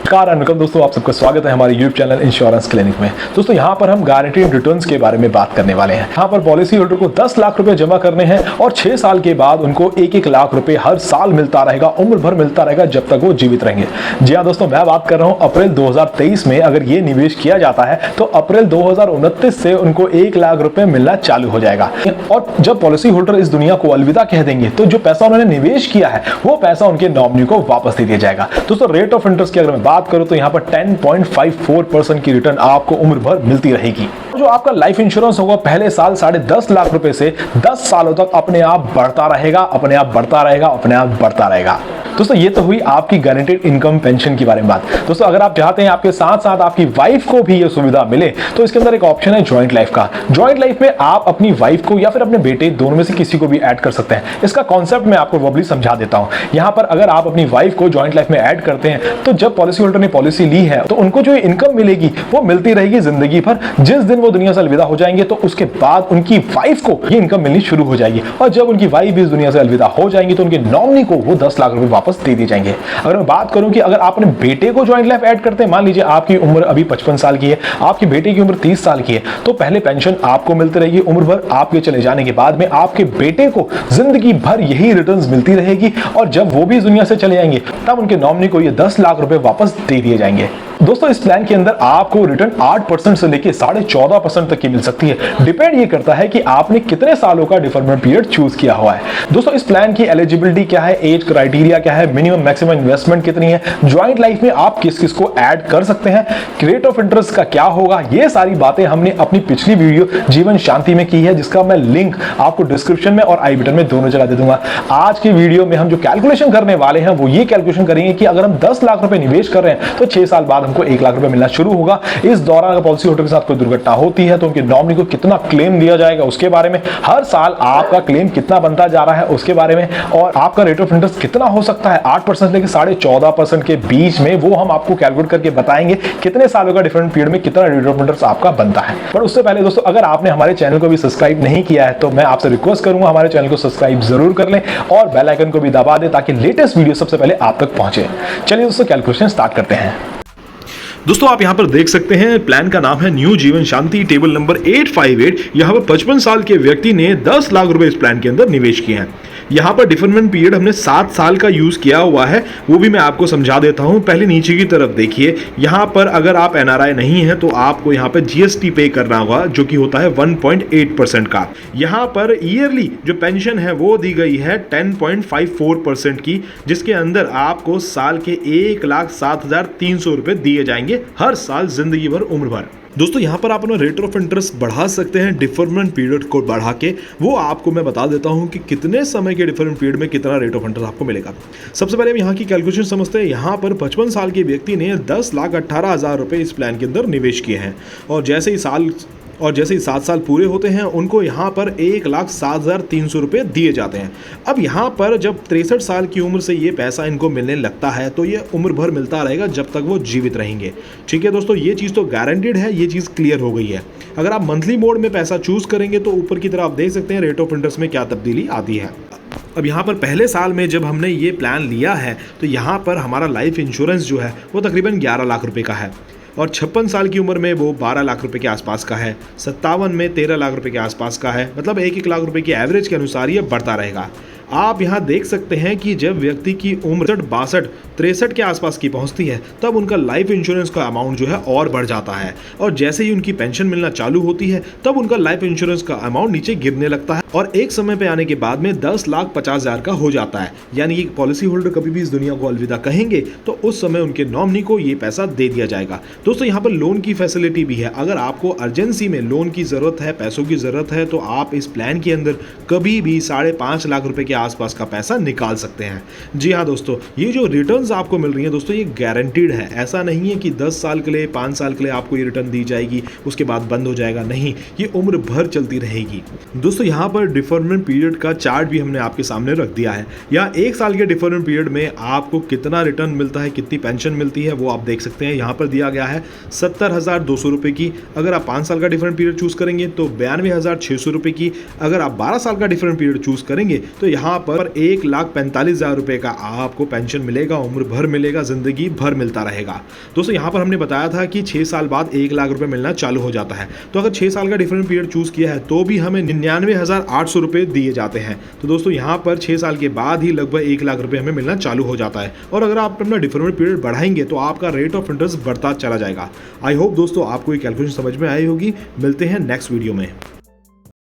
नमस्कार दोस्तों, आप सबका स्वागत है हमारे यूट्यूब चैनल इंश्योरेंस क्लिनिक में। दोस्तों यहाँ पर हम गारंटीड रिटर्न्स के बारे में बात करने वाले हैं। यहाँ पर पॉलिसी होल्डर को 10 लाख रुपए जमा करने हैं और 6 साल के बाद उनको 1-1 लाख रुपए हर साल मिलता रहेगा, उम्र भर मिलता रहेगा जब तक वो जीवित रहेंगे। जी हाँ दोस्तों, मैं बात कर रहा हूँ अप्रैल 2023 में अगर ये निवेश किया जाता है तो अप्रैल 2029 से उनको 1 लाख रुपए मिलना चालू हो जाएगा। और जब पॉलिसी होल्डर इस दुनिया को अलविदा कह देंगे तो जो पैसा उन्होंने निवेश किया है वो पैसा उनके नॉमिनी को वापस दे दिया जाएगा। दोस्तों रेट ऑफ इंटरेस्ट की अगर मैं बात करूं तो यहाँ पर 10.54% की रिटर्न आपको उम्र भर मिलती रहेगी। जो आपका लाइफ इंश्योरेंस होगा पहले साल 10.5 लाख रुपए से 10 सालों तक अपने आप बढ़ता रहेगा, अपने आप बढ़ता रहेगा, अपने आप बढ़ता रहेगा। दोस्तों ये तो हुई आपकी गारंटीड इनकम पेंशन की बारे में बात। दोस्तों अगर आप चाहते हैं आपके साथ साथ आपकी वाइफ को भी ये सुविधा मिले तो इसके अंदर एक ऑप्शन है ज्वाइंट लाइफ का। ज्वाइंट लाइफ में आप अपनी वाइफ को या फिर अपने बेटे दोनों में से किसी को भी ऐड कर सकते हैं। इसका कॉन्सेप्ट मैं आपको वर्बली समझा देता हूं। यहां पर अगर आप अपनी वाइफ को ज्वाइंट लाइफ में ऐड करते हैं तो जब पॉलिसी होल्डर ने पॉलिसी ली है तो उनको जो इनकम मिलेगी वो मिलती रहेगी जिंदगी भर। जिस दिन वो दुनिया से अलविदा हो जाएंगे तो उसके बाद उनकी वाइफ को ये इनकम मिलनी शुरू हो जाएगी और जब उनकी वाइफ भी इस दुनिया से अलविदा हो जाएंगी तो उनके नॉमिनी को वो 10 लाख रुपए वापस दे दिए जाएंगे। अगर मैं बात करूं कि अगर आप अपने बेटे को ज्वाइंट लाइफ ऐड करते हैं, मान लीजिए आपकी उम्र अभी 55 साल की है, आपके बेटे की उम्र 30 साल की है, तो पहले पेंशन आपको मिलती रहेगी उम्र भर। आपके चले जाने के बाद में आपके बेटे को जिंदगी भर यही रिटर्न्स मिलती रहेगी और जब वो भी इस दुनिया से चले जाएंगे तब उनके नॉमिनी को ये 10 लाख रुपए वापस दे दिए जाएंगे। दोस्तों इस प्लान के अंदर आपको रिटर्न 8% से लेकर 14.5% तक की मिल सकती है। डिपेंड ये करता है कि आपने कितने सालों का डिफरमेंट पीरियड चूज किया हुआ है। दोस्तों इस प्लान की एलिजिबिलिटी क्या है, एज क्राइटेरिया क्या है, मिनिमम मैक्सिमम इन्वेस्टमेंट कितनी है, ज्वाइंट लाइफ में आप किस किस को ऐड कर सकते हैं, रेट ऑफ इंटरेस्ट का क्या होगा, ये सारी बातें हमने अपनी पिछली वीडियो जीवन शांति में की है, जिसका मैं लिंक आपको डिस्क्रिप्शन में और आई बटन में दोनों जगह दे दूंगा। आज की वीडियो में हम जो कैलकुलेशन करने वाले हैं वो ये कैलकुलेशन करेंगे कि अगर हम 10 लाख रुपए निवेश कर रहे हैं तो 6 साल बाद हमको 1 लाख रुपए मिलना शुरू होगा। इस दौरान अगर पॉलिसी होल्डर के साथ कोई दुर्घटना होती है तो उनके नॉमिनी को कितना क्लेम दिया जाएगा उसके बारे में, हर साल आपका क्लेम कितना बनता जा रहा है उसके बारे में, और आपका रेट ऑफ इंटरेस्ट कितना हो सकता है 8% लेकर 14.5% के बीच में, वो हम आपको कैलकुलेट करके बताएंगे कितने सालों का डिफरेंट पीरियड में कितना रेट ऑफ इंटरेस्ट आपका बनता है। पर उससे पहले दोस्तों अगर आपने हमारे चैनल को भी सब्सक्राइब नहीं किया है तो मैं आपसे रिक्वेस्ट करूंगा हमारे चैनल को सब्सक्राइब जरूर कर लें और बेल आइकन को भी दबा दें ताकि लेटेस्ट वीडियो सबसे पहले आप तक पहुंचे। चलिए दोस्तों कैलकुलेशन स्टार्ट करते हैं। दोस्तों आप यहां पर देख सकते हैं प्लान का नाम है न्यू जीवन शांति, टेबल नंबर 858। यहां पर 55 साल के व्यक्ति ने 10 लाख रुपए इस प्लान के अंदर निवेश किए हैं। यहाँ पर डिफरमेंट पीरियड हमने 7 साल का यूज किया हुआ है, वो भी मैं आपको समझा देता हूँ। पहले नीचे की तरफ देखिए, यहाँ पर अगर आप एनआरआई नहीं है तो आपको यहाँ पर जीएसटी पे करना होगा जो कि होता है 1.8% का। यहाँ पर ईयरली जो पेंशन है वो दी गई है 10.54% की, जिसके अंदर आपको साल के 1,07,300 रुपए दिए जाएंगे हर साल जिंदगी भर, उम्र भर। दोस्तों यहाँ पर आप अपना रेट ऑफ इंटरेस्ट बढ़ा सकते हैं डिफरमेंट पीरियड को बढ़ा के। वो आपको मैं बता देता हूँ कि कितने समय के डिफरेंट पीरियड में कितना रेट ऑफ इंटरेस्ट आपको मिलेगा। सबसे पहले हम यहाँ की कैलकुलेशन समझते हैं। यहाँ पर 55 साल के व्यक्ति ने 10,18,000 रुपए इस प्लान के अंदर निवेश किए हैं और जैसे ही 7 साल पूरे होते हैं उनको यहाँ पर 1,07,300 रुपये दिए जाते हैं। अब यहाँ पर जब 63 साल की उम्र से ये पैसा इनको मिलने लगता है तो ये उम्र भर मिलता रहेगा जब तक वो जीवित रहेंगे। ठीक है दोस्तों, ये चीज़ तो गारंटीड है, ये चीज़ क्लियर हो गई है। अगर आप मंथली मोड में पैसा चूज करेंगे तो ऊपर की तरफ आप देख सकते हैं रेट ऑफ इंटरेस्ट में क्या तब्दीली आती है। अब यहाँ पर पहले साल में जब हमने ये प्लान लिया है तो यहाँ पर हमारा लाइफ इंश्योरेंस जो है वो तकरीबन 11 लाख रुपए का है और 56 साल की उम्र में वो 12 लाख रुपए के आसपास का है, 57 में 13 लाख रुपए के आसपास का है। मतलब 1-1 लाख रुपए की एवरेज के अनुसार ये बढ़ता रहेगा। आप यहाँ देख सकते हैं कि जब व्यक्ति की उम्र 62-63 के आसपास की पहुँचती है तब उनका लाइफ इंश्योरेंस का अमाउंट जो है और बढ़ जाता है और जैसे ही उनकी पेंशन मिलना चालू होती है तब उनका लाइफ इंश्योरेंस का अमाउंट नीचे गिरने लगता है और एक समय पे आने के बाद में 10,50,000 का हो जाता है। यानी कि पॉलिसी होल्डर कभी भी इस दुनिया को अलविदा कहेंगे तो उस समय उनके नॉमिनी को ये पैसा दे दिया जाएगा। दोस्तों यहाँ पर लोन की फैसिलिटी भी है। अगर आपको अर्जेंसी में लोन की जरूरत है, पैसों की जरूरत है तो आप इस प्लान के अंदर कभी भी 5.5 लाख रुपए के आसपास का पैसा निकाल सकते हैं। जी हाँ दोस्तों, ये जो रिटर्न्स आपको मिल रही है दोस्तों ये गारंटीड है। ऐसा नहीं है कि 10 साल के लिए 5 साल के लिए आपको ये रिटर्न दी जाएगी उसके बाद बंद हो जाएगा, नहीं, ये उम्र भर चलती रहेगी। दोस्तों यहाँ पर डिफरमेंट पीरियड का चार्ट भी हमने आपके सामने रख दिया है। यहाँ 1 साल के डिफरमेंट पीरियड में आपको कितना रिटर्न मिलता है, कितनी पेंशन मिलती है वो आप देख सकते हैं। यहाँ पर दिया गया है 70,200 रुपये की। अगर आप 5 साल का डिफरेंट पीरियड चूज करेंगे तो 92,600 रुपये की। अगर आप 12 साल का डिफरेंट पीरियड चूज करेंगे तो यहाँ यहाँ पर 1,45,000 रुपए का आपको पेंशन मिलेगा, उम्र भर मिलेगा, जिंदगी भर मिलता रहेगा। दोस्तों यहाँ पर हमने बताया था कि 6 साल बाद 1 लाख रुपए मिलना चालू हो जाता है। तो अगर 6 साल का डिफरेंट पीरियड चूज किया है तो भी हमें 99,800 रुपए दिए जाते हैं। तो दोस्तों यहाँ पर 6 साल के बाद ही लगभग 1 लाख रुपए हमें मिलना चालू हो जाता है। और अगर आप अपना डिफरेंट पीरियड बढ़ाएंगे तो आपका रेट ऑफ इंटरेस्ट बढ़ता चला जाएगा। आई होप दोस्तों आपको ये कैलकुलेशन समझ में आई होगी। मिलते हैं नेक्स्ट वीडियो में।